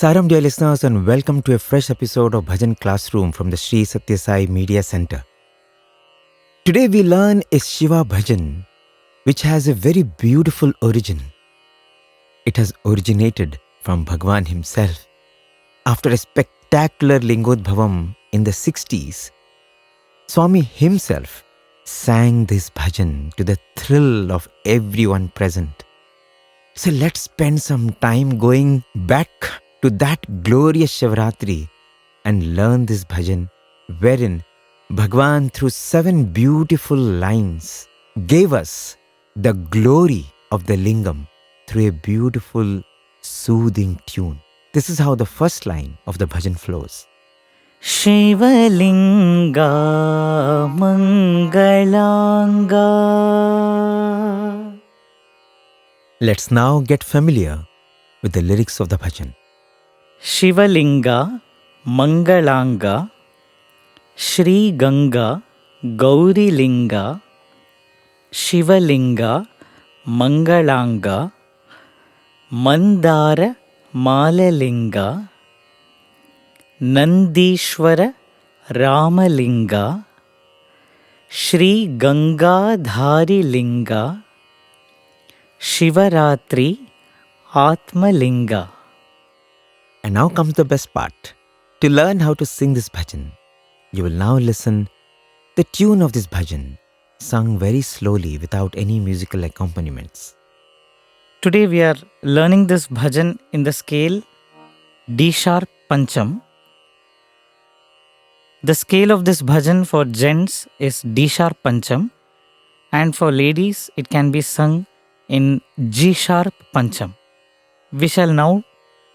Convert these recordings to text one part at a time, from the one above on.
Saram, dear listeners, and welcome to a fresh episode of Bhajan Classroom from the Sri Sathya Sai Media Center. Today we learn a Shiva Bhajan which has a very beautiful origin. It has originated from Bhagawan himself. After a spectacular Lingodbhavam in the 60s, Swami himself sang this bhajan to the thrill of everyone present. So let's spend some time going back to that glorious Shivaratri and learn this bhajan, wherein Bhagawan through 7 beautiful lines gave us the glory of the Lingam through a beautiful soothing tune. This is how the first line of the bhajan flows. Shivalinga Mangalaanga. Let's now get familiar with the lyrics of the bhajan. Shivalinga Mangalaanga, Shri Ganga, Gowri Linga, Shivalinga Mangalaanga, Mandaara Maala Linga, Nandeeshwara Ramalinga, Shri Gangadhari Linga, Shivaratri Atma Linga. And now comes the best part. To learn how to sing this bhajan, you will now listen the tune of this bhajan sung very slowly without any musical accompaniments. Today we are learning this bhajan in the scale D sharp Pancham. The scale of this bhajan for gents is D sharp Pancham, and for ladies it can be sung in G sharp Pancham. We shall now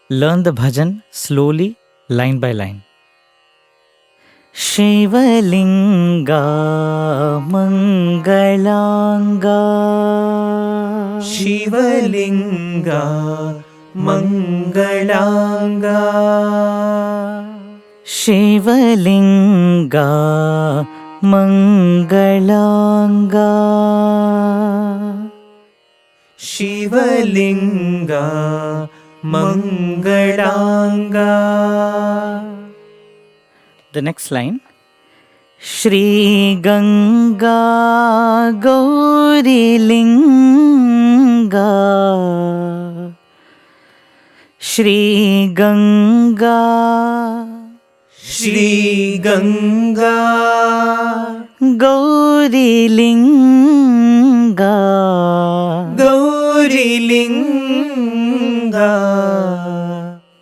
learn the bhajan slowly, line by line. Shivalinga Mangalaanga, Shivalinga Mangalaanga, Shivalinga Mangalaanga, Shivalinga Mangalaanga. The next line. Shri Ganga Gowri Linga, Shri Ganga, Shri Ganga Gowri Linga, Gowri Linga.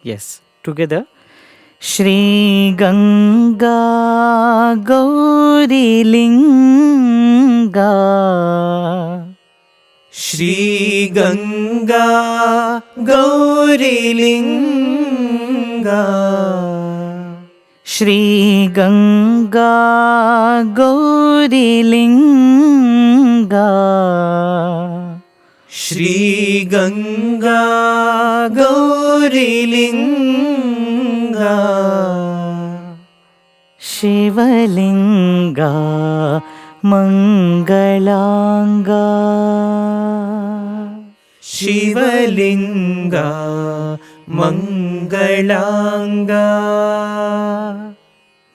Yes, together. Shri Ganga Gowri Linga, Shri Ganga Gowri Linga, Shri Ganga Gowri Linga, Shri Ganga Gowri Linga. Shivalinga Mangalaanga, Shivalinga Mangalaanga,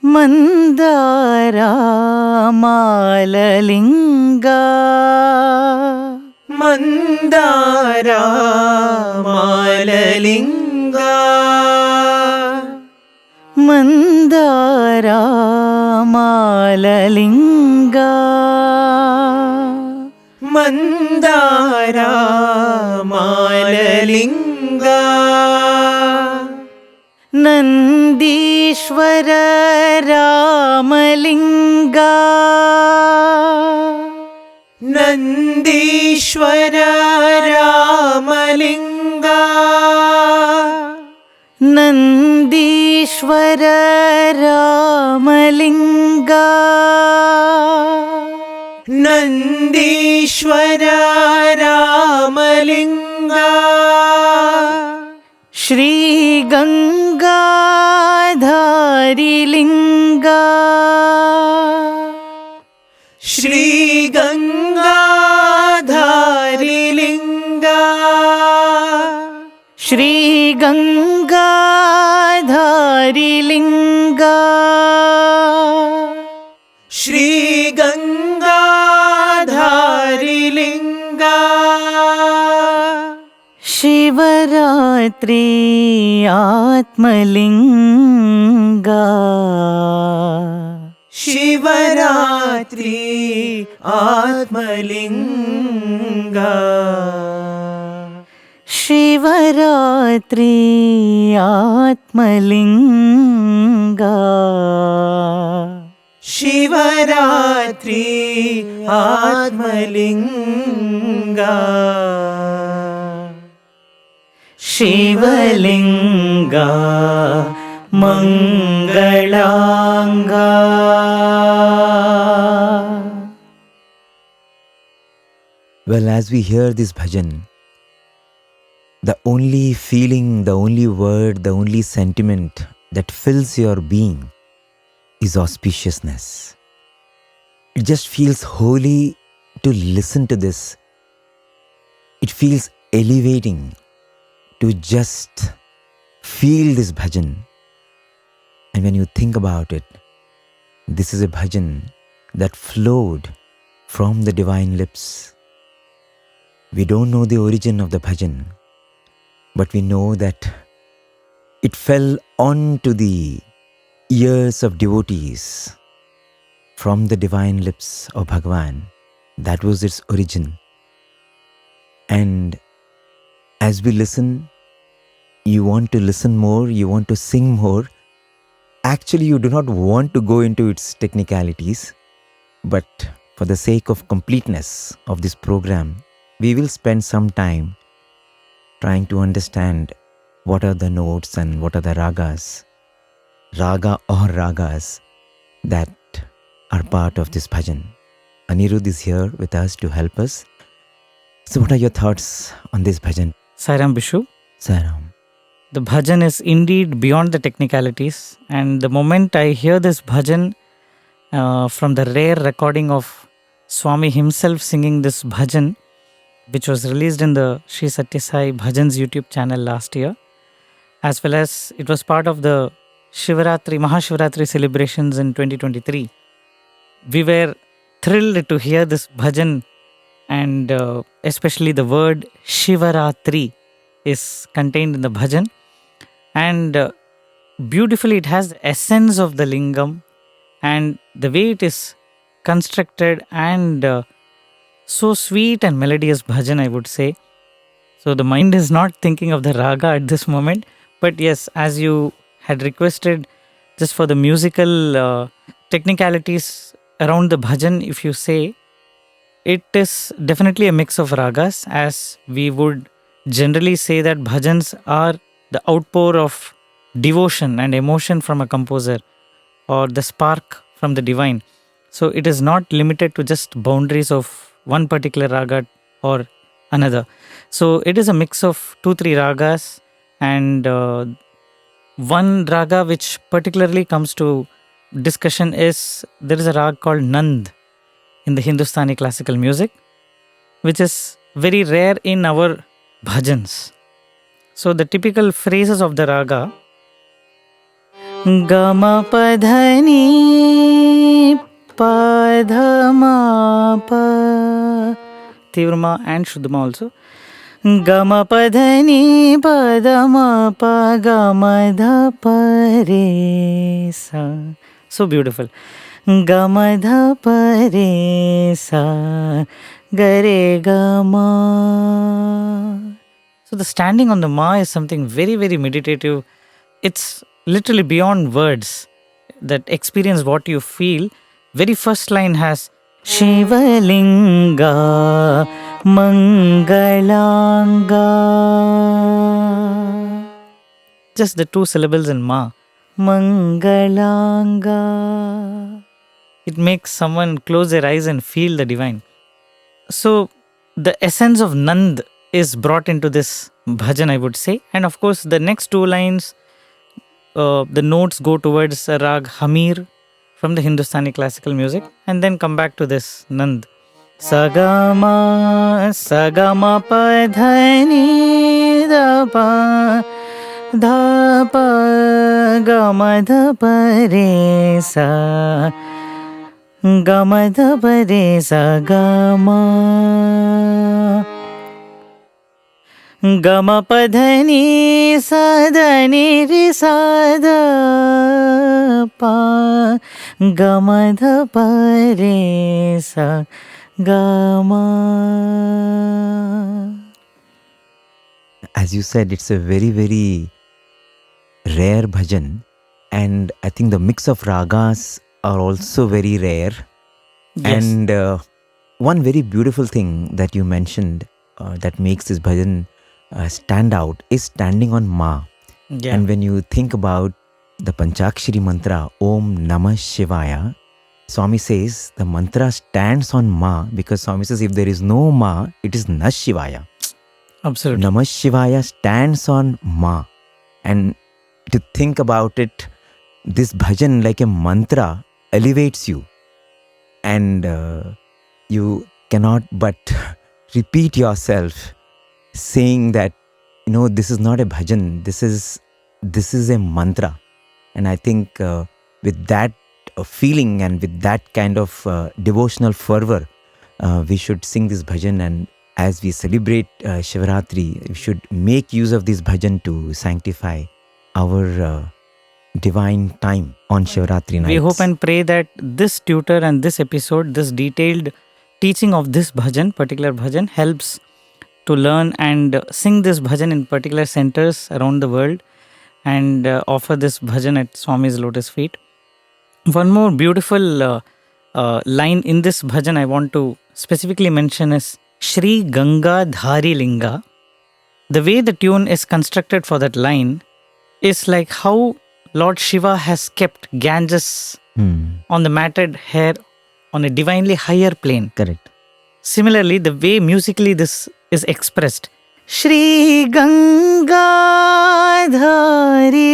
Mandaara Maala Linga, Mandaara Maala Linga, Mandaara Maala Linga, Mandaara Maala Linga, Nandeeshwara Ramalinga, Nandeeshwara Ramalinga, Nandeeshwara Ramalinga, Nandeeshwara Ramalinga, Shri Gangadhari Linga, Shri Gangadhari Linga, Shri Ganga Atmalinga. Shivaratri Atmalinga. Shivaratri Atmalinga. Shivaratri Atmalinga. Shivalinga Mangalaanga. Well, as we hear this bhajan, the only feeling, the only word, the only sentiment that fills your being is auspiciousness. It just feels holy to listen to this. It feels elevating to just feel this bhajan. And when you think about it, this is a bhajan that flowed from the divine lips. We don't know the origin of the bhajan, but we know that it fell onto the ears of devotees from the divine lips of Bhagawan. That was its origin. And as we listen, you want to listen more, you want to sing more. Actually, you do not want to go into its technicalities, but for the sake of completeness of this program, we will spend some time trying to understand what are the notes and what are the ragas, raga or ragas that are part of this bhajan. Anirudh is here with us to help us. So what are your thoughts on this bhajan? Sairam Bishu. Sairam. The bhajan is indeed beyond the technicalities, and the moment I hear this bhajan from the rare recording of Swami himself singing this bhajan, which was released in the Sri Sathya Sai Bhajans YouTube channel last year, as well as it was part of the Mahashivaratri celebrations in 2023. We were thrilled to hear this bhajan, and especially the word Shivaratri is contained in the bhajan, and beautifully it has the essence of the lingam, and the way it is constructed, and so sweet and melodious bhajan, I would say. So the mind is not thinking of the raga at this moment, but yes, as you had requested, just for the musical technicalities around the bhajan, if you say, it is definitely a mix of ragas, as we would generally say that bhajans are the outpour of devotion and emotion from a composer, or the spark from the divine. So it is not limited to just boundaries of one particular raga or another. So it is a mix of 2-3 ragas, and one raga which particularly comes to discussion is, there is a rag called Nand in the Hindustani classical music, which is very rare in our bhajans. So the typical phrases of the raga: Gama Padhani Padhama Pa, Tivrama and Shuddhama also. Gama Padhani Padhama Pa Gama Dha Pa Re Sa. So beautiful. Gama Dha Pa Re Sa Gare Gama. So the standing on the ma is something very, very meditative. It's literally beyond words that experience what you feel. Very first line has Shivalinga Mangalaanga. Just the 2 syllables in ma. Mangalanga. It makes someone close their eyes and feel the divine. So the essence of Nand is brought into this bhajan, I would say. And of course, the next 2 lines, the notes go towards a rag Hamir from the Hindustani classical music, and then come back to this Nand. Sagama Sagama Padhani Dapa Dapa Gama Dapa Re Sa Gama Dapa Re Sa Gama Gama Padhani sa ni re sa da pa ga ma dha pa re sa ga ma. As you said, it's a very, very rare bhajan, and I think the mix of ragas are also very rare. Yes. And one very beautiful thing that you mentioned that makes this bhajan stand out is standing on Ma. Yeah. And when you think about the Panchakshari mantra, Om Namah Shivaya, Swami says the mantra stands on Ma because Swami says if there is no Ma, it is Na Shivaya. Absolutely. Namah Shivaya stands on Ma. And to think about it, this bhajan like a mantra elevates you. And you cannot but repeat yourself saying that, this is not a bhajan, this is a mantra. And I think with that feeling and with that kind of devotional fervor, we should sing this bhajan. And as we celebrate Shivaratri, we should make use of this bhajan to sanctify our divine time on Shivaratri nights. We hope and pray that this tutor and this episode, this detailed teaching of this bhajan, particular bhajan, helps to learn and sing this bhajan in particular centers around the world and offer this bhajan at Swami's lotus feet. One more beautiful line in this bhajan I want to specifically mention is Shri Gangadhari Linga. The way the tune is constructed for that line is like how Lord Shiva has kept Ganges on the matted hair on a divinely higher plane. Correct. Similarly, the way musically this is expressed, Shri Gangadhari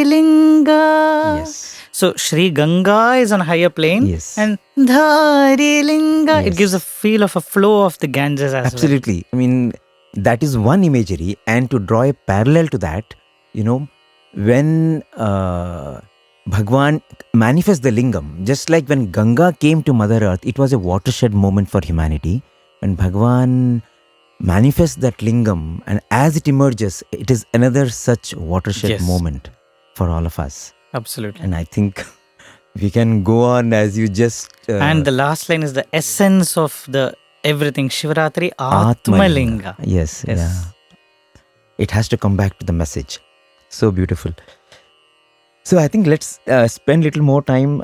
Linga. Yes. So Shri Ganga is on a higher plane, Yes. and Dhari Linga, Yes. it gives a feel of a flow of the Ganges as Absolutely. I mean, that is one imagery. And to draw a parallel to that, when Bhagawan manifests the lingam, just like when Ganga came to Mother Earth, it was a watershed moment for humanity. When Bhagawan manifests that lingam, and as it emerges, it is another such watershed Yes. moment for all of us. Absolutely. And I think we can go on as you just... And the last line is the essence of the everything. Shivaratri Atma Linga. Yes. Yes. Yeah. It has to come back to the message. So beautiful. So I think let's spend a little more time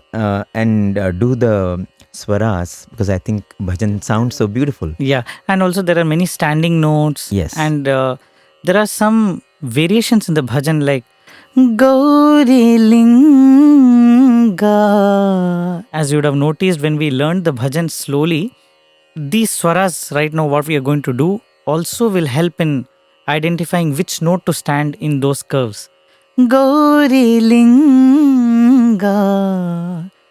and do the Swaras, because I think bhajan sounds so beautiful. Yeah. And also there are many standing notes. Yes. And there are some variations in the bhajan like Gowri Linga. As you would have noticed when we learned the bhajan slowly, these swaras right now what we are going to do also will help in identifying which note to stand in those curves. Gowri Linga.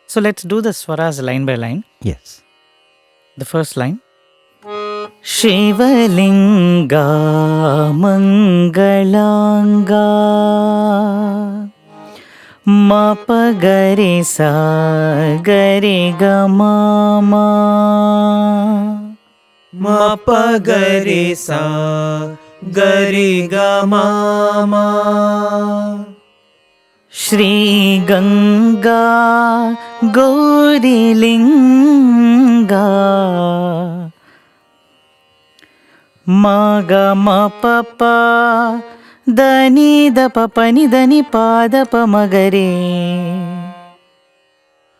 So let's do the swaras line by line. Yes. The first line. Shivalinga Mangalaanga Ma pa ga re sa ga re ga ma ma Ma pa ga re sa ga re ga ma ma. Shri Ganga Gowri Linga Ma ga ma pa pa da ni da pa pa ni da ni pa da pa ma ga re.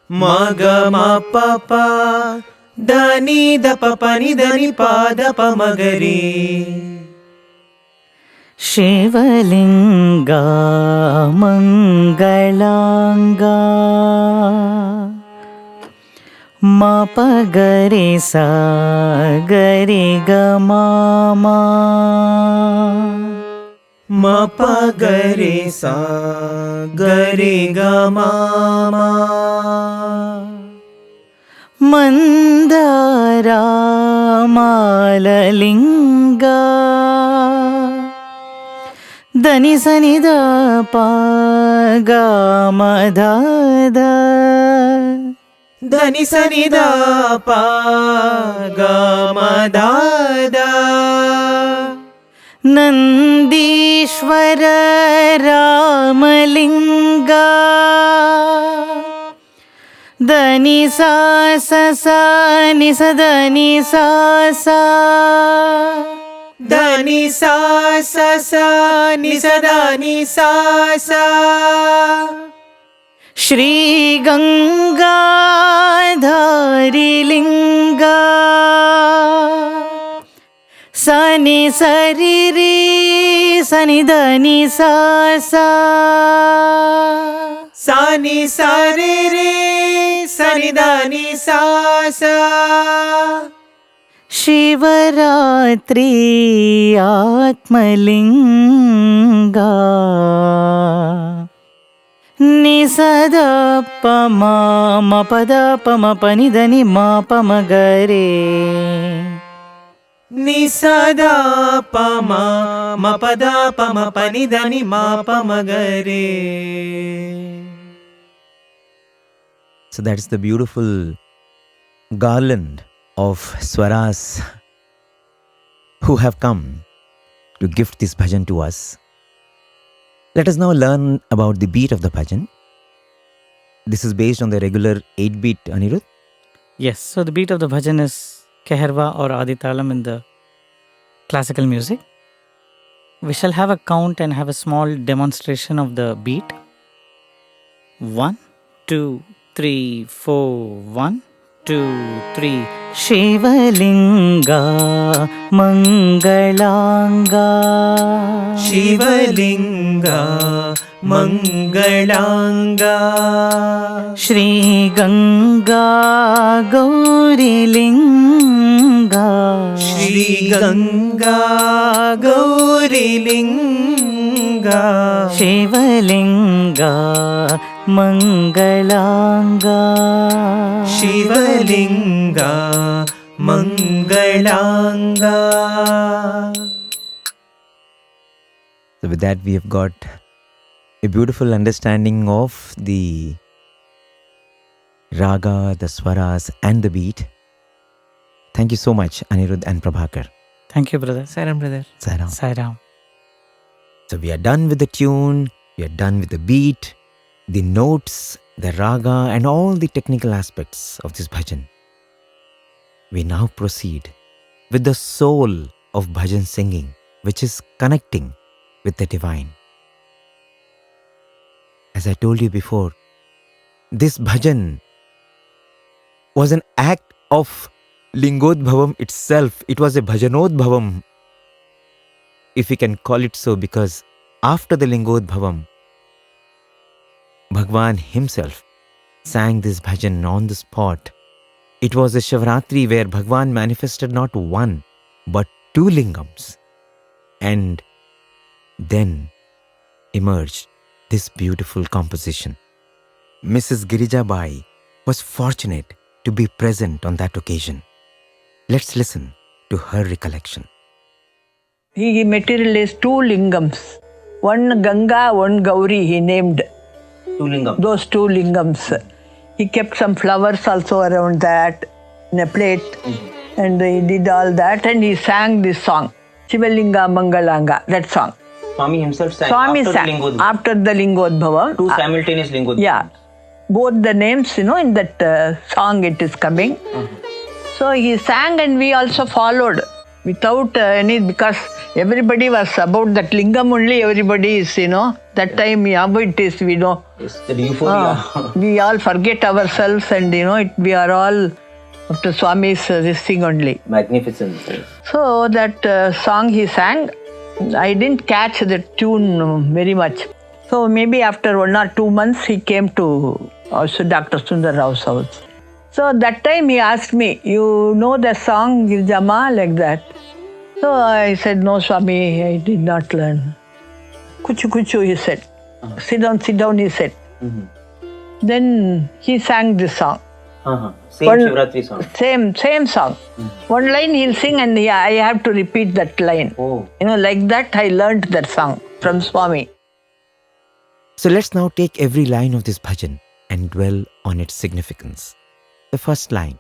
Ma ga ma pa pa da ni da pa pa ni da ni pa da pa ma ga re. Shivalinga Mangalaanga Ma pa ga re sa ga re ga ma ma. Ma pa ga re sa ga re ga ma ma. Mandaara Maala Linga Dani sani da pa ga ma da da. Dani sani da pa ga ma da da. Nandeeshwara Ramalinga Dani sa sa sa ni sa dani sa sa Dani sa sa sa ni sa dani sa sa. Shri Gangadhari Linga Sani sari ri sani dani sa sa Sani sari re sani dani sa sa. Shivaratri Atma Linga Nisada pama ma pada pama panidani ma pamagare Nisada pama ma pada pama panidani ma pamagare. So that's the beautiful garland of Swaras who have come to gift this bhajan to us. Let us now learn about the beat of the bhajan. This is based on the regular 8-beat, Anirudh. Yes, so the beat of the bhajan is Keherva or Aditalam in the classical music. We shall have a count and have a small demonstration of the beat. 1, 2, 3, 4, 1, 2, 3. Shivalinga Mangalaanga Shivalinga Mangalaanga Shri Ganga Gowri Linga Shri Ganga Gowri Linga Shivalinga Mangalaanga Shivalinga Mangalaanga. So with that we have got a beautiful understanding of the raga, the swaras and the beat. Thank you so much, Anirudh and Prabhakar. Thank you, brother. Sairam, brother. Sairam. Sairam. So we are done with the tune, we are done with the beat, the notes, the raga and all the technical aspects of this bhajan. We now proceed with the soul of bhajan singing, which is connecting with the divine. As I told you before, this bhajan was an act of Lingodbhavam itself. It was a Bhajanodbhavam, if we can call it so, because after the Lingodbhavam, Bhagawan himself sang this bhajan on the spot. It was a Shivaratri where Bhagawan manifested not one but 2 lingams. And then emerged this beautiful composition. Mrs. Girija Bai was fortunate to be present on that occasion. Let's listen to her recollection. He materialized 2 lingams. One Ganga, one Gowri he named. 2 lingams. Those 2 lingams. He kept some flowers also around that in a plate. And he did all that and he sang this song. Shivalinga Mangalaanga, that song. Swami himself sang Swami after sang the Lingodbhavam. after the Lingodbhavam. 2 simultaneous Lingodbhavam. Yeah. Both the names, in that song it is coming. So he sang and we also followed without any, because everybody was about that lingam only, everybody is, that time, how it is, we know. Yes, the euphoria. We all forget ourselves and, we are all after Swami's this thing only. Magnificent. So that song he sang, I didn't catch the tune very much. So maybe after 1 or 2 months, he came to also Dr. Sundar Rao's house. So that time he asked me, you know the song Girjama, like that? So I said, no Swami, I did not learn. Kuchu kuchu, he said. Sit down, he said. Then he sang this song. Same Shivaratri song. Same song. One line he'll sing and I have to repeat that line. Oh. Like that I learned that song from Swami. So let's now take every line of this bhajan and dwell on its significance. The first line.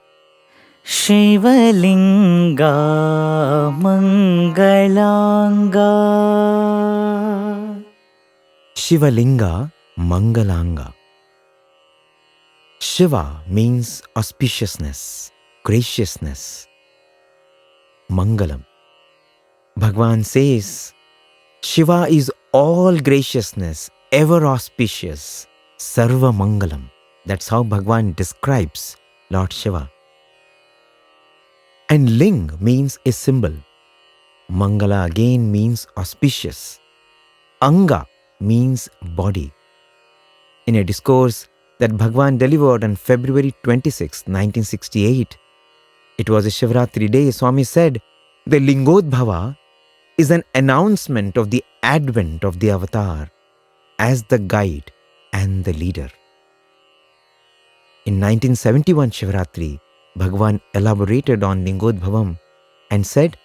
Shivalinga Mangalaanga. Shivalinga Mangalaanga. Shiva means auspiciousness, graciousness. Mangalam. Bhagawan says, Shiva is all graciousness, ever auspicious, Sarva Mangalam. That's how Bhagawan describes Lord Shiva. And Ling means a symbol. Mangala again means auspicious. Anga means body. In a discourse that Bhagawan delivered on February 26, 1968, it was a Shivaratri day, Swami said, the Lingodbhava is an announcement of the advent of the avatar as the guide and the leader. In 1971 Shivaratri, Bhagavan elaborated on Lingodbhavam and said,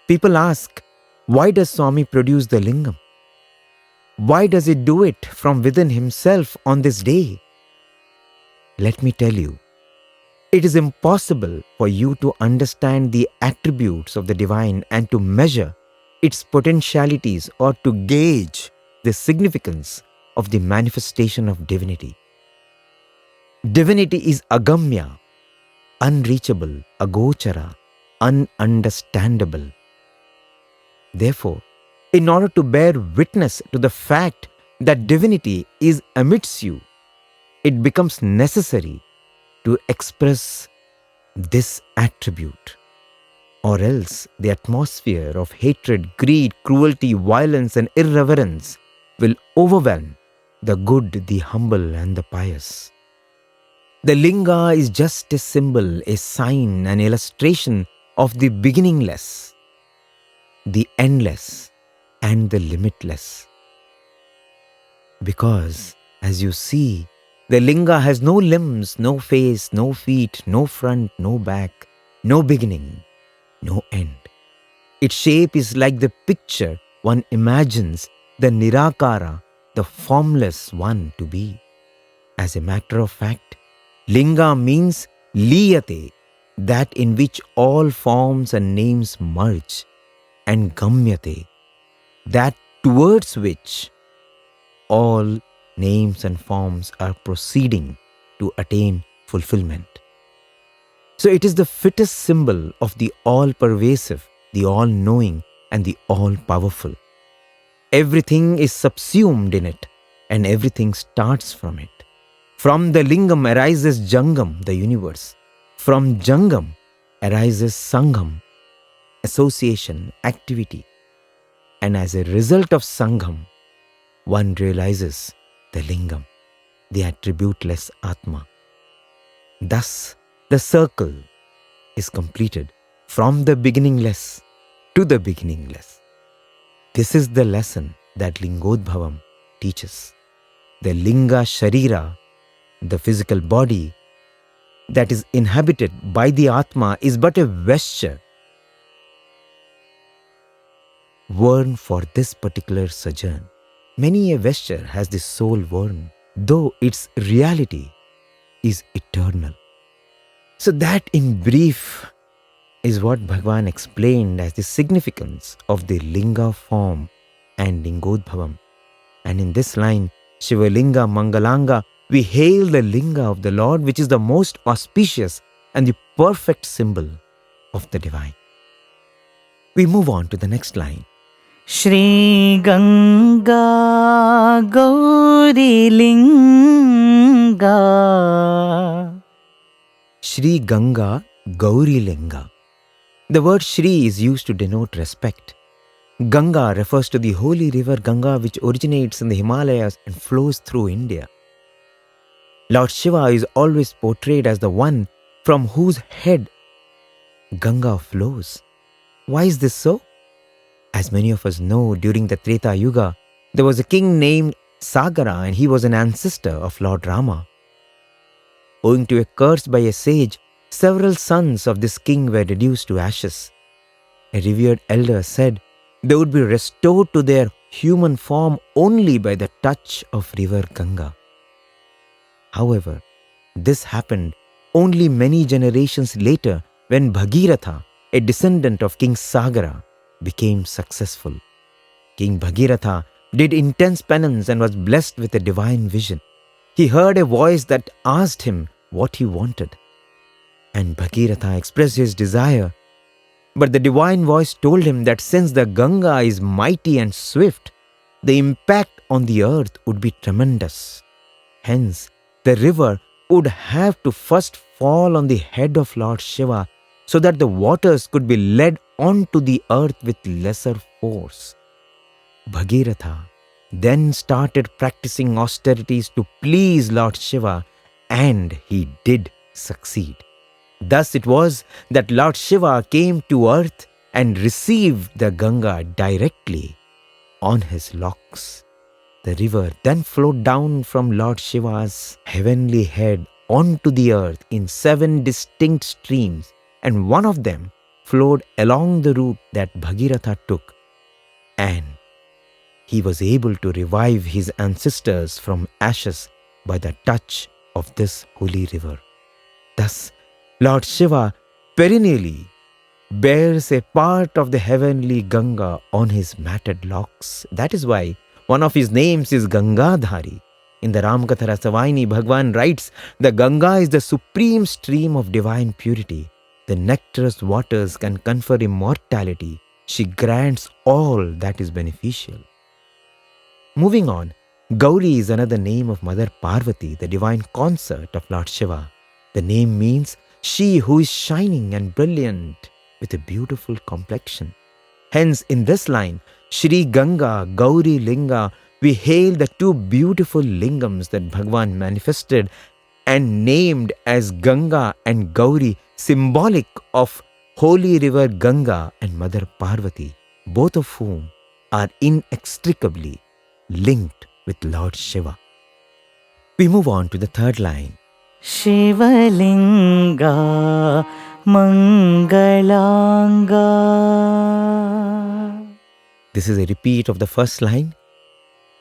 people ask, why does Swami produce the Lingam? Why does he do it from within himself on this day? Let me tell you, it is impossible for you to understand the attributes of the divine and to measure its potentialities or to gauge the significance of the manifestation of divinity. Divinity is agamya, unreachable, agochara, ununderstandable. Therefore, in order to bear witness to the fact that divinity is amidst you, it becomes necessary to express this attribute, or else the atmosphere of hatred, greed, cruelty, violence and irreverence will overwhelm the good, the humble and the pious. The Linga is just a symbol, a sign, an illustration of the beginningless, the endless and the limitless. Because, as you see, the Linga has no limbs, no face, no feet, no front, no back, no beginning, no end. Its shape is like the picture one imagines the Nirakara, the formless one, to be. As a matter of fact, Linga means liyate, that in which all forms and names merge, and gamyate, that towards which all names and forms are proceeding to attain fulfillment. So it is the fittest symbol of the all-pervasive, the all-knowing and the all-powerful. Everything is subsumed in it and everything starts from it. From the Lingam arises Jangam, the universe. From Jangam arises Sangham, association, activity. And as a result of Sangham, one realizes the Lingam, the attributeless Atma. Thus, the circle is completed from the beginningless to the beginningless. This is the lesson that Lingodbhavam teaches. The Linga Sharira, the physical body that is inhabited by the Atma, is but a vesture worn for this particular sojourn. Many a vesture has the soul worn, though its reality is eternal. So that in brief is what Bhagavan explained as the significance of the Linga form and Lingodbhavam. And in this line, Shivalinga Mangalaanga, we hail the Linga of the Lord, which is the most auspicious and the perfect symbol of the divine. We move on to the next line. Shri Ganga Gowri Linga. Shri Ganga Gowri Linga. The word Shri is used to denote respect. Ganga refers to the holy river Ganga, which originates in the Himalayas and flows through India. Lord Shiva is always portrayed as the one from whose head Ganga flows. Why is this so? As many of us know, during the Treta Yuga, there was a king named Sagara and he was an ancestor of Lord Rama. Owing to a curse by a sage, several sons of this king were reduced to ashes. A revered elder said they would be restored to their human form only by the touch of river Ganga. However, this happened only many generations later when Bhagiratha, a descendant of King Sagara, became successful. King Bhagiratha did intense penance and was blessed with a divine vision. He heard a voice that asked him what he wanted. And Bhagiratha expressed his desire. But the divine voice told him that since the Ganga is mighty and swift, the impact on the earth would be tremendous. Hence, the river would have to first fall on the head of Lord Shiva so that the waters could be led onto the earth with lesser force. Bhagiratha then started practicing austerities to please Lord Shiva, and he did succeed. Thus it was that Lord Shiva came to earth and received the Ganga directly on his locks. The river then flowed down from Lord Shiva's heavenly head onto the earth in 7 distinct streams, and one of them flowed along the route that Bhagiratha took, and he was able to revive his ancestors from ashes by the touch of this holy river. Thus, Lord Shiva perennially bears a part of the heavenly Ganga on his matted locks. That is why one of his names is Gangadhari. In the Ramakatha Rasavayini, Bhagawan writes, the Ganga is the supreme stream of divine purity. The nectarous waters can confer immortality. She grants all that is beneficial. Moving on, Gowri is another name of Mother Parvati, the divine consort of Lord Shiva. The name means she who is shining and brilliant with a beautiful complexion. Hence, in this line, Shri Ganga, Gowri Linga, we hail the 2 beautiful lingams that Bhagawan manifested and named as Ganga and Gowri, symbolic of holy river Ganga and Mother Parvati, both of whom are inextricably linked with Lord Shiva. We move on to the third line. Shivalinga Mangalaanga. This is a repeat of the first line.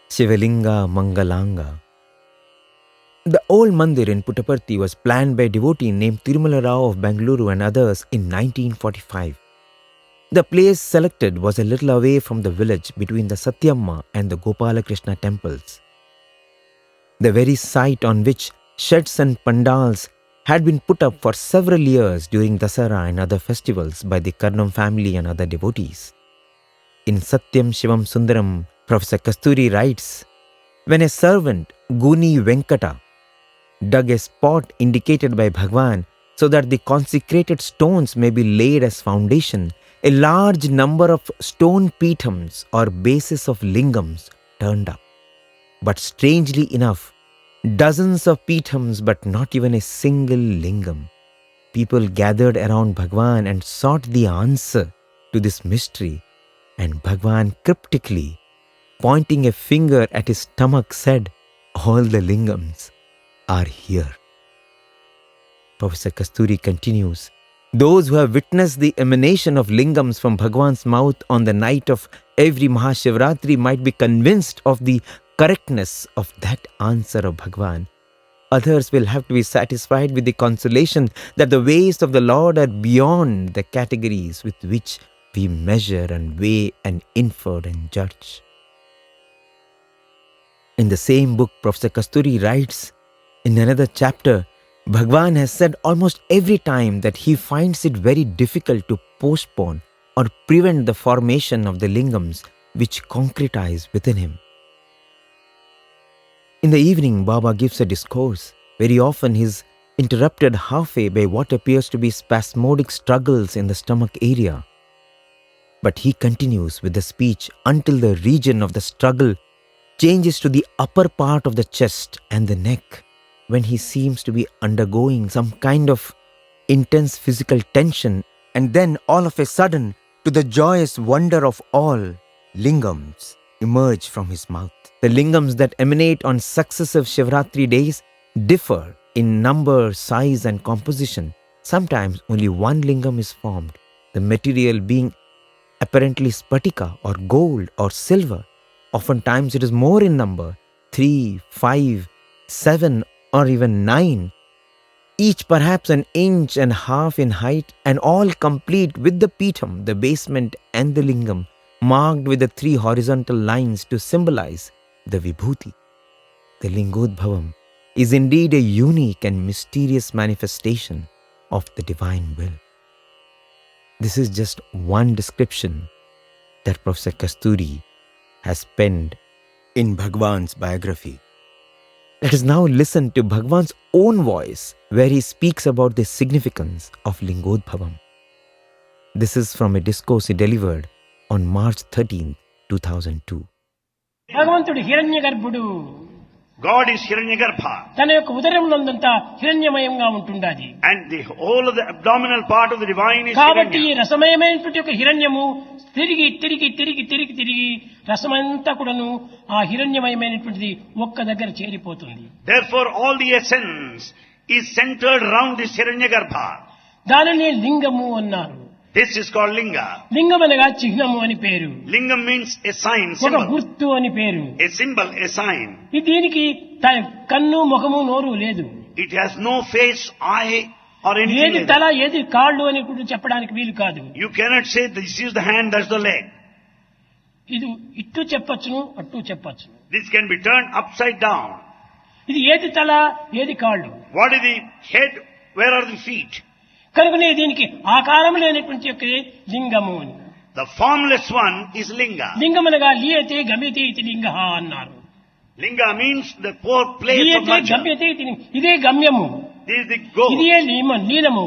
Shivalinga Mangalaanga. The old mandir in Puttaparthi was planned by a devotee named Tirumala Rao of Bengaluru and others in 1945. The place selected was a little away from the village between the Satyamma and the Gopala Krishna temples. The very site on which sheds and pandals had been put up for several years during Dasara and other festivals by the Karnam family and other devotees. In Satyam Shivam Sundaram, Professor Kasturi writes, when a servant, Guni Venkata, dug a spot indicated by Bhagawan so that the consecrated stones may be laid as foundation, a large number of stone peethams or bases of lingams turned up. But strangely enough, dozens of peethams but not even a single lingam. People gathered around Bhagawan and sought the answer to this mystery, and Bhagawan cryptically, pointing a finger at his stomach, said, all the lingams are here. Professor Kasturi continues, those who have witnessed the emanation of lingams from Bhagavan's mouth on the night of every Mahashivaratri might be convinced of the correctness of that answer of Bhagavan. Others will have to be satisfied with the consolation that the ways of the Lord are beyond the categories with which we measure and weigh and infer and judge. In the same book, Professor Kasturi writes, in another chapter, Bhagavan has said almost every time that he finds it very difficult to postpone or prevent the formation of the lingams which concretize within him. In the evening, Baba gives a discourse. Very often he is interrupted halfway by what appears to be spasmodic struggles in the stomach area. But he continues with the speech until the region of the struggle changes to the upper part of the chest and the neck, when he seems to be undergoing some kind of intense physical tension, and then all of a sudden, to the joyous wonder of all, lingams emerge from his mouth. The lingams that emanate on successive Shivaratri days differ in number, size and composition. Sometimes only one lingam is formed, the material being apparently spatika or gold or silver. Oftentimes it is more in number, 3, 5, 7 or even 9. each perhaps an inch and a half in height, and all complete with the pitham, the basement, and the lingam, marked with the 3 horizontal lines to symbolize the vibhuti. The Lingodbhavam is indeed a unique and mysterious manifestation of the divine will. This is just one description that Professor Kasturi has penned in Bhagawan's biography. Let us now listen to Bhagawan's own voice where he speaks about the significance of Lingodbhavam. This is from a discourse he delivered on March 13th, 2002. భగవంతుడు హిరణ్య గర్భుడు. God is Hiranyagarbha, తన యొక్క ఉదరమునందంతా హిరణ్యమయంగా ఉంటుండాది. and the whole of the abdominal part of the divine is కాబట్టి ఈ Hiranya. రసమయమైనటువంటి ఒక హిరణ్యము తిరిగి తిరిగి తిరిగి తిరిగి తిరిగి రసమంతా కూడాను ఆ హిరణ్యమయమైనటువంటిది ఒక్క దగ్గర చేరిపోతుంది. Therefore, all the essence is centered around this Hiranyagarbha. దానిని లింగము అన్నారు. This is called Linga. లింగం అనగా చిహ్నము అని పేరు, Lingam means a sign, ఒక symbol. గుర్తు అని పేరు. A symbol, a sign. ఇది దీనికి కన్ను ముఖము నోరు లేదు. It has no face, eye, or anything ఏది like తల that. ఏది కాళ్ళు అని కూడా చెప్పడానికి వీలు కాదు. You cannot say this is the hand, that's the leg. ఇది ఇట్టు చెప్పచ్చును అట్టు చెప్పచ్చును. This can be turned upside down. ఇది ఏది తల ఏది కాళ్ళు. What is the head? Where are the feet? కనుకనే దీనికి ఆకారం లేనటువంటి యొక్క లింగము అని. The formless one is Linga. లింగం అనగా లీయతే గమ్యతే ఇది లింగ అన్నారు. Linga means the four place of లీయతే merger. గమ్యతే ఇది ఇదే గమ్యము, This is the goal. ఇదే లీనము.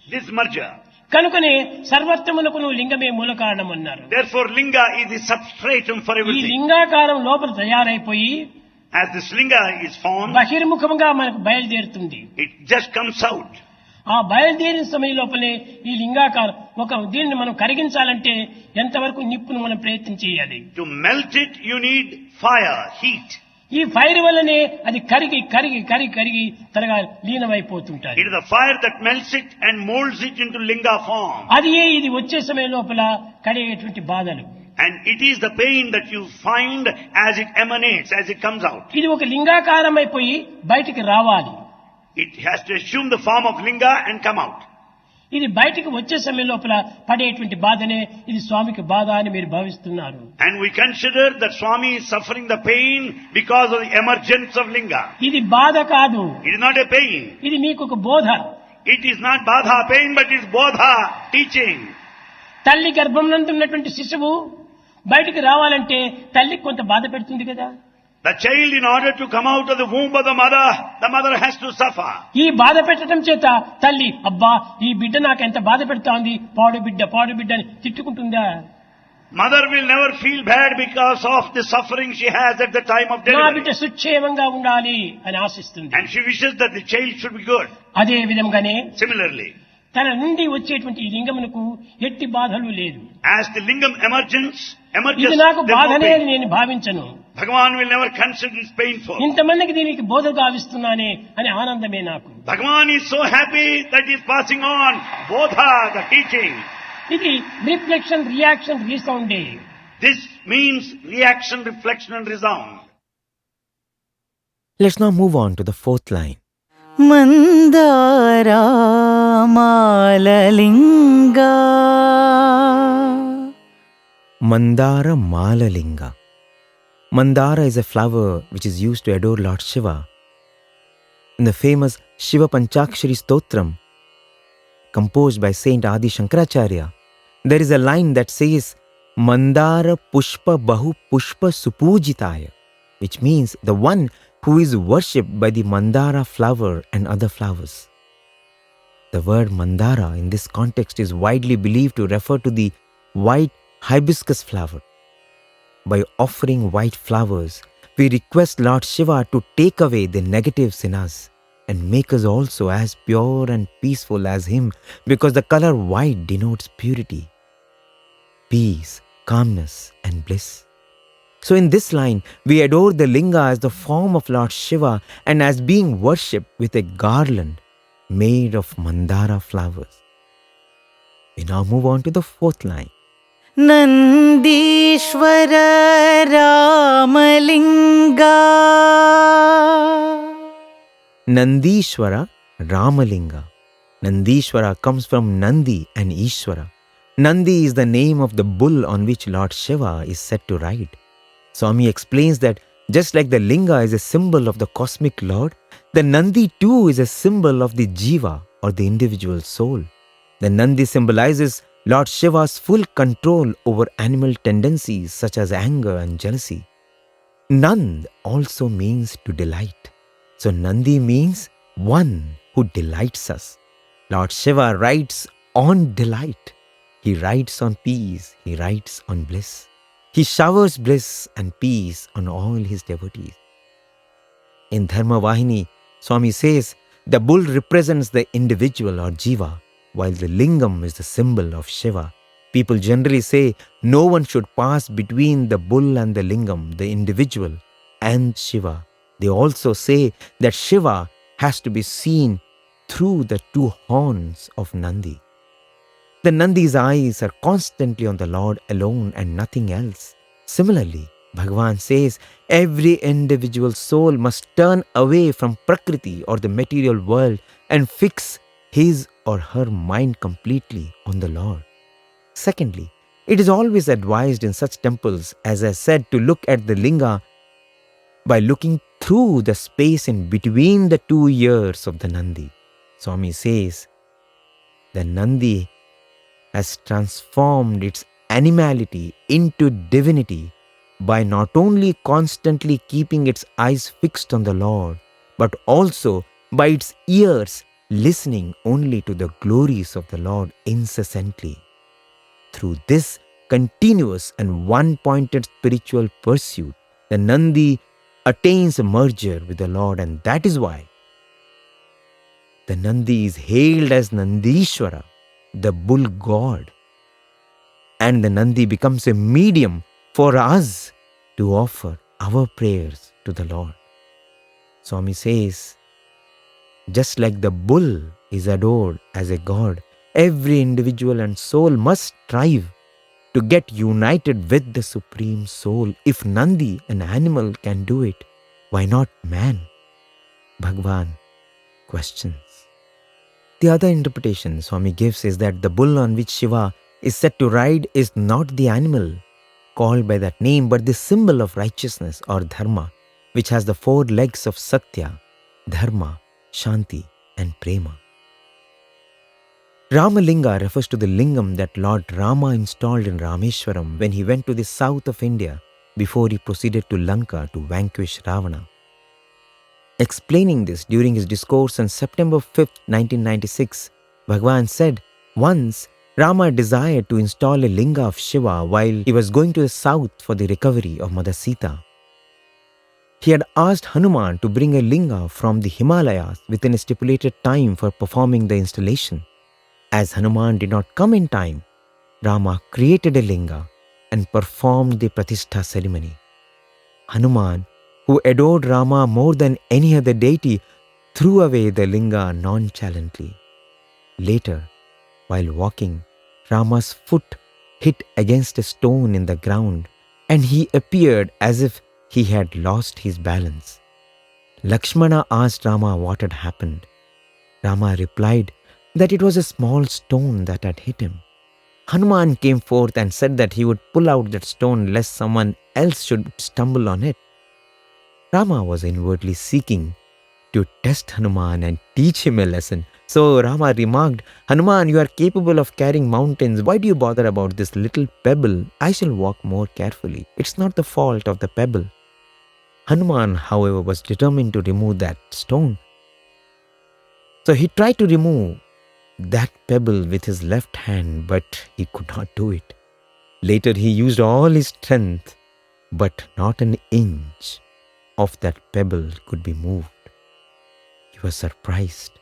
This merger. కనుకనే సర్వత్వమునకును లింగమే మూల కారణం అన్నారు. Therefore, Linga is the substratum for ఈ everything. లింగాకారం లోపల తయారైపోయి As this Linga is formed, బహిర్ముఖముగా మనకు బయలుదేరుతుంది. it just comes out. ఆ బయలుదేరిన సమయం లోపలే ఈ లింగాకారం దీన్ని మనం కరిగించాలంటే ఎంతవరకు నిప్పును మనం ప్రయత్నం చేయాలి. To melt it, you need fire, heat. ఈ ఫైర్ వల్లనే అది కరిగి కరిగి కరిగి కరిగి త్వరగా లీనమైపోతుంటాయి. It is the fire that melts it and molds it into Linga form. అది ఇది వచ్చే సమయం లోపల కలిగేటువంటి బాధలు. And it is the pain that you find as it emanates, as it comes out. ఇది ఒక లింగాకారం అయిపోయి బయటికి రావాలి. It has to assume the form of Linga and come out. ఇది బయటికి వచ్చే సమయం లోపల పడేటువంటి బాధనే ఇది స్వామికి బాధ అని మీరు భావిస్తున్నారు. And we consider that Swami is suffering the pain because of the emergence of Linga. ఇది బాధ కాదు, It is not a pain. ఇది మీకు ఒక బోధ. It is not Badha pain, but it is Bodha teaching. తల్లి గర్భం నందు ఉన్నటువంటి శిశువు బయటికి రావాలంటే తల్లికి కొంత బాధ పెడుతుంది కదా. The child, in order to come out of the womb of the mother has to suffer. ఈ బాధ పెట్టడం చేత తల్లి అబ్బా ఈ బిడ్డ నాకు ఎంత బాధ పెడతా ఉంది, పాడు బిడ్డ అని తిట్టుకుంటుందా? Mother will never feel bad because of the suffering she has at the time of నా delivery. బిడ్డ సుక్షేమంగా ఉండాలి అని ఆశిస్తుంది. And she wishes that the child should be good. అదే విధంగానే Similarly, తన నుండి వచ్చేటువంటి ఈ లింగమునకు ఎట్టి బాధలు లేదు. as the lingam emerges, ఇది నాకు there's no బాధనే అని pain. నేను భావించను. Bhagawan will never consider it painful. ఇంతమందికి దీనికి బోధ గావిస్తున్నానే అని ఆనందమే నాకు. Bhagawan is so happy that he is passing on Bodha, the teaching. ఇది రిఫ్లెక్షన్ రియాక్షన్ రీసౌండే. This means reaction, reflection and resound. Let's now move on to the 4th line. Mandaara Maala Linga. Mandaara Maala Linga. Mandaara is a flower which is used to adore Lord Shiva. In the famous Shiva Panchakshari Stotram, composed by Saint Adi Shankaracharya, there is a line that says, Mandara Pushpa Bahu Pushpa Supujitaya, which means the one who is worshipped by the Mandara flower and other flowers. The word Mandara in this context is widely believed to refer to the white hibiscus flower. By offering white flowers, we request Lord Shiva to take away the negatives in us and make us also as pure and peaceful as him, because the color white denotes purity, peace, calmness and bliss. So in this line, we adore the Linga as the form of Lord Shiva and as being worshipped with a garland made of Mandara flowers. We now move on to the 4th line. Nandeeshwara Ramalinga. Nandeeshwara Ramalinga. Nandeeshwara comes from Nandi and Ishwara. Nandi is the name of the bull on which Lord Shiva is said to ride. Swami explains that just like the Linga is a symbol of the cosmic Lord, the Nandi too is a symbol of the Jiva or the individual soul. The Nandi symbolizes Lord Shiva's full control over animal tendencies such as anger and jealousy. Nand also means to delight. So Nandi means one who delights us. Lord Shiva rides on delight. He rides on peace. He rides on bliss. He showers bliss and peace on all his devotees. In Dharma Vahini, Swami says the bull represents the individual or Jiva, while the Lingam is the symbol of Shiva. People generally say no one should pass between the bull and the Lingam, the individual, and Shiva. They also say that Shiva has to be seen through the two horns of Nandi. The Nandi's eyes are constantly on the Lord alone and nothing else. Similarly, Bhagawan says every individual soul must turn away from Prakriti or the material world and fix his or her mind completely on the Lord. Secondly, it is always advised in such temples, as I said, to look at the Linga by looking through the space in between the two ears of the Nandi. Swami says, the Nandi has transformed its animality into divinity by not only constantly keeping its eyes fixed on the Lord, but also by its ears listening only to the glories of the Lord incessantly. Through this continuous and one-pointed spiritual pursuit, the Nandi attains a merger with the Lord, and that is why the Nandi is hailed as Nandeeshwara, the bull god. And the Nandi becomes a medium for us to offer our prayers to the Lord. Swami says, just like the bull is adored as a god, every individual and soul must strive to get united with the Supreme Soul. If Nandi, an animal, can do it, why not man? Bhagawan questions. The other interpretation Swami gives is that the bull on which Shiva is said to ride is not the animal called by that name, but the symbol of righteousness or dharma, which has the four legs of Satya, Dharma, Shanti and Prema. Ramalinga refers to the lingam that Lord Rama installed in Rameshwaram when he went to the south of India before he proceeded to Lanka to vanquish Ravana. Explaining this during his discourse on September 5th, 1996, Bhagawan said, once Rama desired to install a linga of Shiva while he was going to the south for the recovery of Mother Sita. He had asked Hanuman to bring a linga from the Himalayas within a stipulated time for performing the installation. As Hanuman did not come in time, Rama created a linga and performed the Pratishtha ceremony. Hanuman, who adored Rama more than any other deity, threw away the linga nonchalantly. Later, while walking, Rama's foot hit against a stone in the ground and he appeared as if he had lost his balance. Lakshmana asked Rama what had happened. Rama replied that it was a small stone that had hit him. Hanuman came forth and said that he would pull out that stone lest someone else should stumble on it. Rama was inwardly seeking to test Hanuman and teach him a lesson. So Rama remarked, Hanuman, you are capable of carrying mountains. Why do you bother about this little pebble? I shall walk more carefully. It's not the fault of the pebble. Hanuman, however, was determined to remove that stone. So he tried to remove that pebble with his left hand, but he could not do it. Later he used all his strength, but not an inch of that pebble could be moved. He was surprised.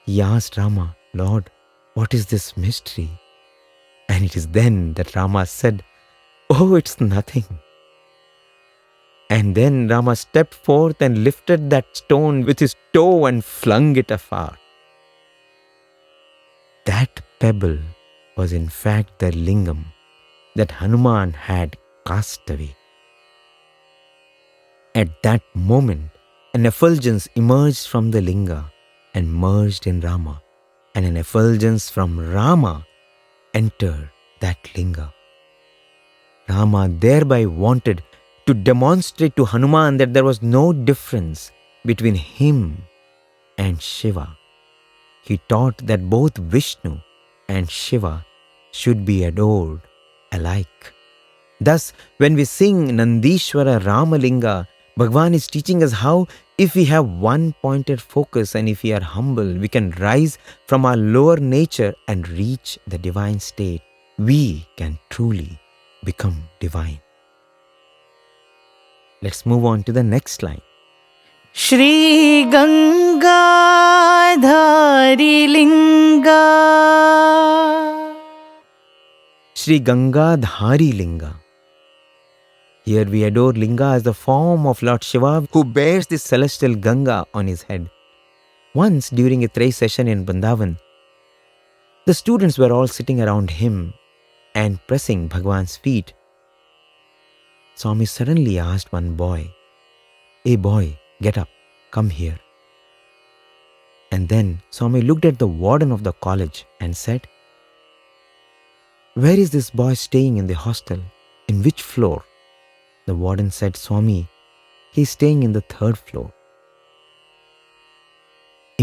He asked Rama, Lord, what is this mystery? And it is then that Rama said, oh, it's nothing. And then Rama stepped forth and lifted that stone with his toe and flung it afar. That pebble was in fact the lingam that Hanuman had cast away. At that moment, an effulgence emerged from the linga and merged in Rama, and an effulgence from Rama entered that Linga. Rama thereby wanted to demonstrate to Hanuman that there was no difference between him and Shiva. He taught that both Vishnu and Shiva should be adored alike. Thus, when we sing Nandeeshwara Ramalinga, Bhagawan is teaching us how, if we have one pointed focus and if we are humble, we can rise from our lower nature and reach the divine state. We can truly become divine. Let's move on to the next line. Shri Gangadhari Linga. Shri Gangadhari Linga. Here we adore Linga as the form of Lord Shiva who bears this celestial Ganga on his head. Once during a Trey session in Vrindavan, the students were all sitting around him and pressing Bhagawan's feet. Swami suddenly asked one boy, "Hey boy, get up, come here." And then Swami looked at the warden of the college and said, "Where is this boy staying in the hostel? In which floor?" The warden said, "Swami, he is staying in the 3rd floor."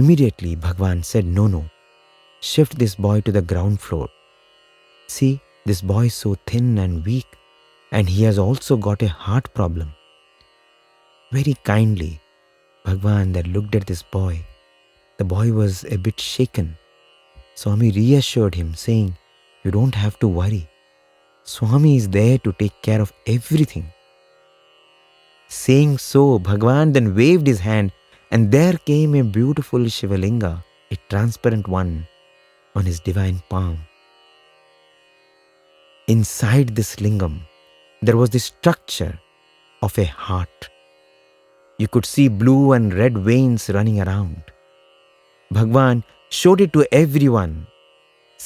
Immediately Bhagawan said, No, shift this boy to the ground floor. See, this boy is so thin and weak, and he has also got a heart problem. Very kindly, Bhagawan then looked at this boy. The boy was a bit shaken. Swami reassured him, saying, "You don't have to worry. Swami is there to take care of everything." Saying so, Bhagawan then waved his hand, and there came a beautiful Shivalinga, a transparent one, on his divine palm. Inside this lingam, there was the structure of a heart. You could see blue and red veins running around. Bhagawan showed it to everyone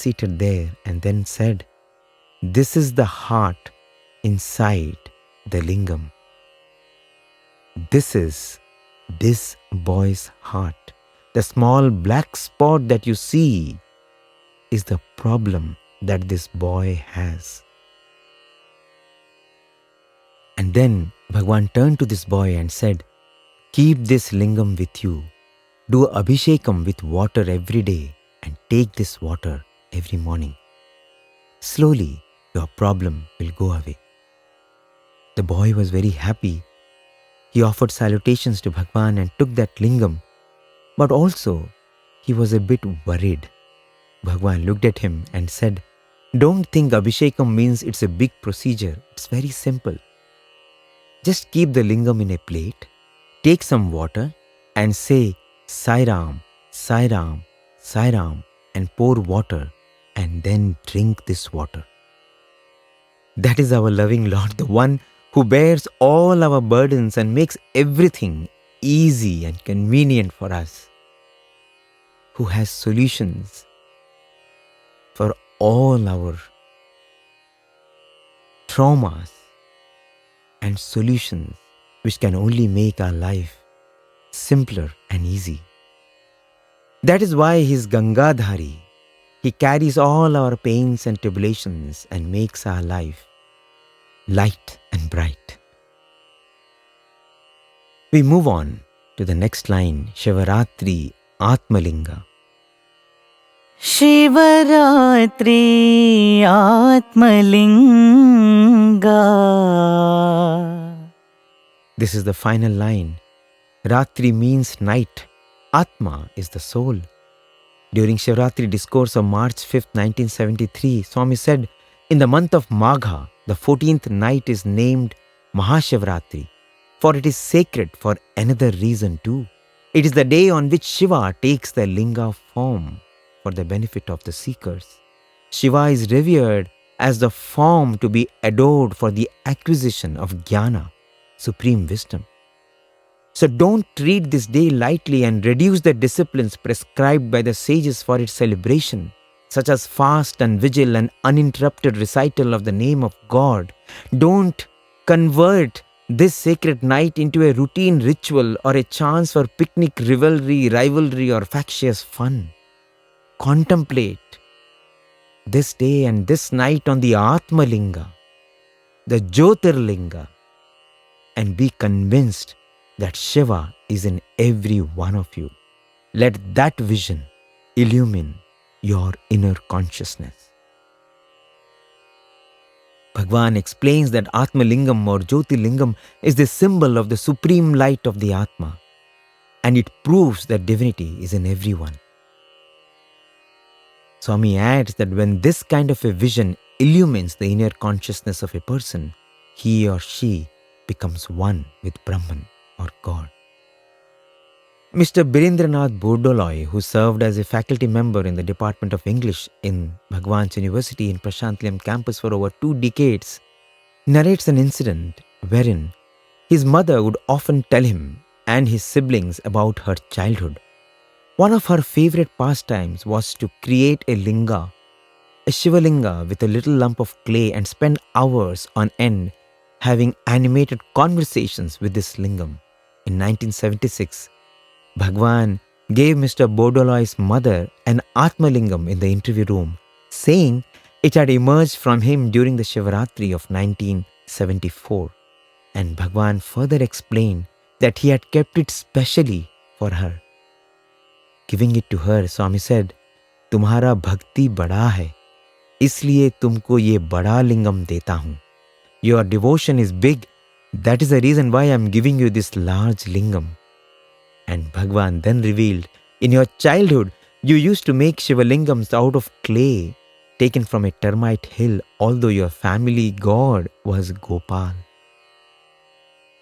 seated there and then said, "This is the heart inside the lingam. This is this boy's heart. The small black spot that you see is the problem that this boy has." And then Bhagawan turned to this boy and said, "Keep this lingam with you. Do abhishekam with water every day and take this water every morning. Slowly, your problem will go away." The boy was very happy. He offered salutations to Bhagawan and took that lingam. But also, he was a bit worried. Bhagawan looked at him and said, "Don't think abhishekam means it's a big procedure. It's very simple. Just keep the lingam in a plate, take some water and say, 'Sai Ram, Sai Ram, Sai Ram,' and pour water and then drink this water." That is our loving Lord, the one who bears all our burdens and makes everything easy and convenient for us, who has solutions for all our traumas and solutions which can only make our life simpler and easy. That is why he is Gangadhari. He carries all our pains and tribulations and makes our life light and bright. We move on to the next line, Shivaratri Atmalinga. Shivaratri Atmalinga. This is the final line. Ratri means night. Atma is the soul. During Shivaratri discourse of March 5th, 1973, Swami said, "In the month of Magha, the 14th night is named Mahashivaratri, for it is sacred for another reason too. It is the day on which Shiva takes the Linga form for the benefit of the seekers. Shiva is revered as the form to be adored for the acquisition of jnana, supreme wisdom. So don't treat this day lightly and reduce the disciplines prescribed by the sages for its celebration, such as fast and vigil and uninterrupted recital of the name of God. Don't convert this sacred night into a routine ritual or a chance for picnic, revelry, rivalry, or factious fun. Contemplate this day and this night on the Atma Linga, the Jyotirlinga, and be convinced that Shiva is in every one of you. Let that vision illumine your inner consciousness. Bhagavan explains that Atma Lingam or Jyotirlingam is the symbol of the supreme light of the Atma, and it proves that divinity is in everyone. Swami adds that when this kind of a vision illumines the inner consciousness of a person, he or she becomes one with Brahman or God. Mr. Birendranath Bordoloi, who served as a faculty member in the Department of English in Bhagawan's University in Prasanthi Nilayam campus for over 2 decades, narrates an incident wherein his mother would often tell him and his siblings about her childhood. One of her favorite pastimes was to create a linga, a Shivalinga with a little lump of clay, and spend hours on end having animated conversations with this lingam. In 1976, Bhagawan gave Mr. Bordoloi's mother an Atma Lingam in the interview room, saying it had emerged from him during the Shivaratri of 1974. And Bhagawan further explained that he had kept it specially for her. Giving it to her, Swami said, "Tumhara bhakti bada hai, isliye tumko ye bada lingam deta hun. Your devotion is big, that is the reason why I am giving you this large lingam." And Bhagavan then revealed, in your childhood, you used to make Shivalingams out of clay taken from a termite hill, although your family god was Gopal.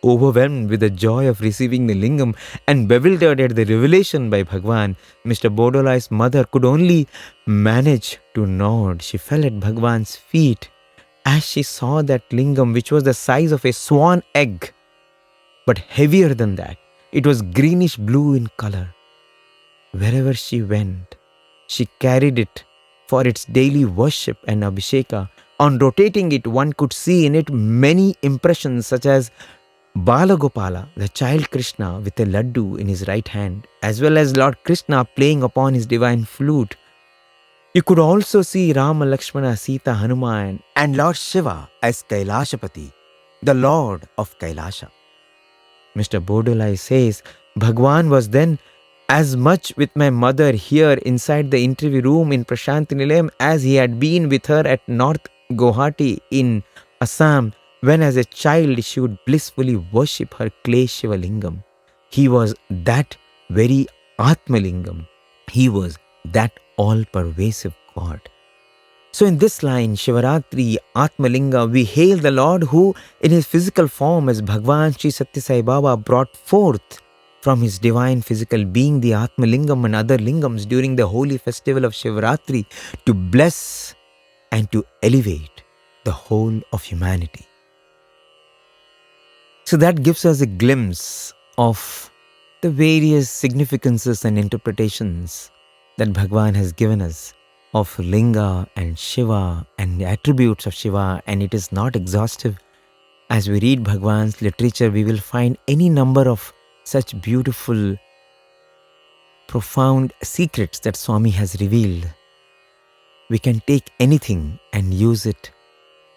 Overwhelmed with the joy of receiving the lingam and bewildered at the revelation by Bhagavan, Mr. Bordolai's mother could only manage to nod. She fell at Bhagavan's feet as she saw that lingam, which was the size of a swan egg, but heavier than that. It was greenish blue in color. Wherever she went, she carried it for its daily worship and abhisheka. On rotating it, one could see in it many impressions such as Balagopala, the child Krishna with a laddu in his right hand, as well as Lord Krishna playing upon his divine flute. You could also see Rama, Lakshmana, Sita, Hanuman, and Lord Shiva as Kailashapati, the Lord of Kailasha. Mr. Bordolai says, Bhagawan was then as much with my mother here inside the interview room in Prasanthi Nilayam as he had been with her at North Guwahati in Assam, when as a child she would blissfully worship her clay Shivalingam. He was that very Atmalingam. He was that all-pervasive God. So in this line, Shivaratri, Atmalinga, we hail the Lord who in his physical form as Bhagawan Sri Sathya Sai Baba brought forth from his divine physical being the Atmalingam and other lingams during the holy festival of Shivaratri to bless and to elevate the whole of humanity. So that gives us a glimpse of the various significances and interpretations that Bhagavan has given us of Linga and Shiva and the attributes of Shiva, and it is not exhaustive. As we read Bhagavan's literature, we will find any number of such beautiful, profound secrets that Swami has revealed. We can take anything and use it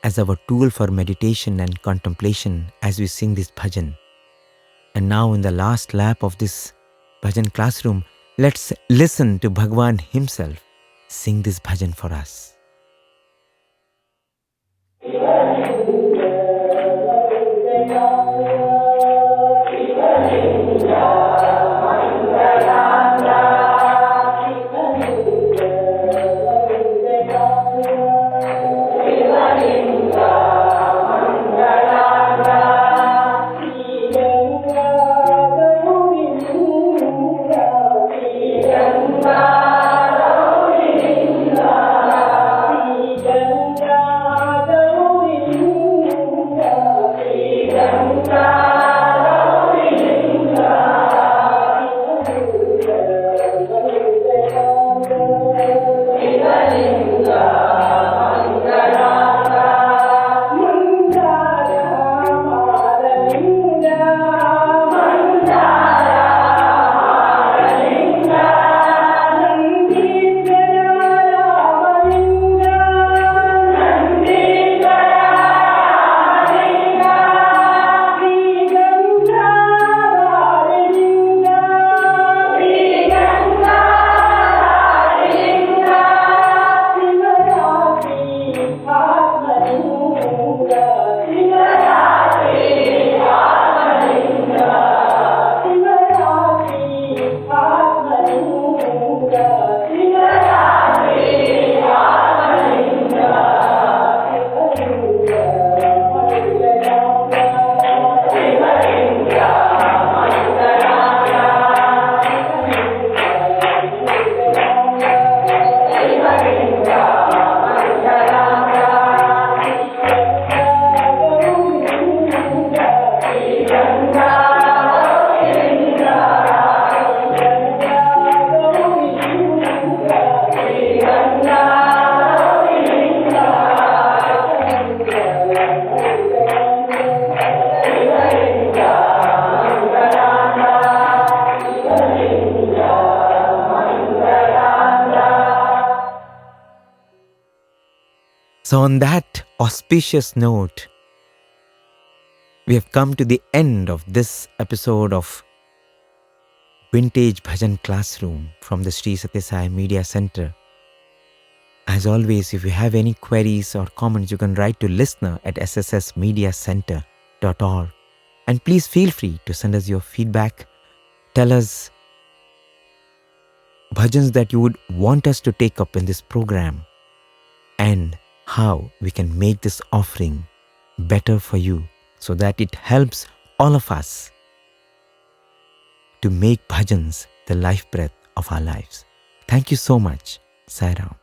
as our tool for meditation and contemplation as we sing this bhajan. And now in the last lap of this bhajan classroom, let's listen to Bhagavan himself sing this bhajan for us. Ganga, So, on that auspicious note, we have come to the end of this episode of Vintage Bhajan Classroom from the Sri Sathya Sai Media Center. As always, if you have any queries or comments, you can write to listener@sssmediacenter.org. And please feel free to send us your feedback. Tell us bhajans that you would want us to take up in this program and how we can make this offering better for you so that it helps all of us to make bhajans the life breath of our lives. Thank you so much. Sai Ram.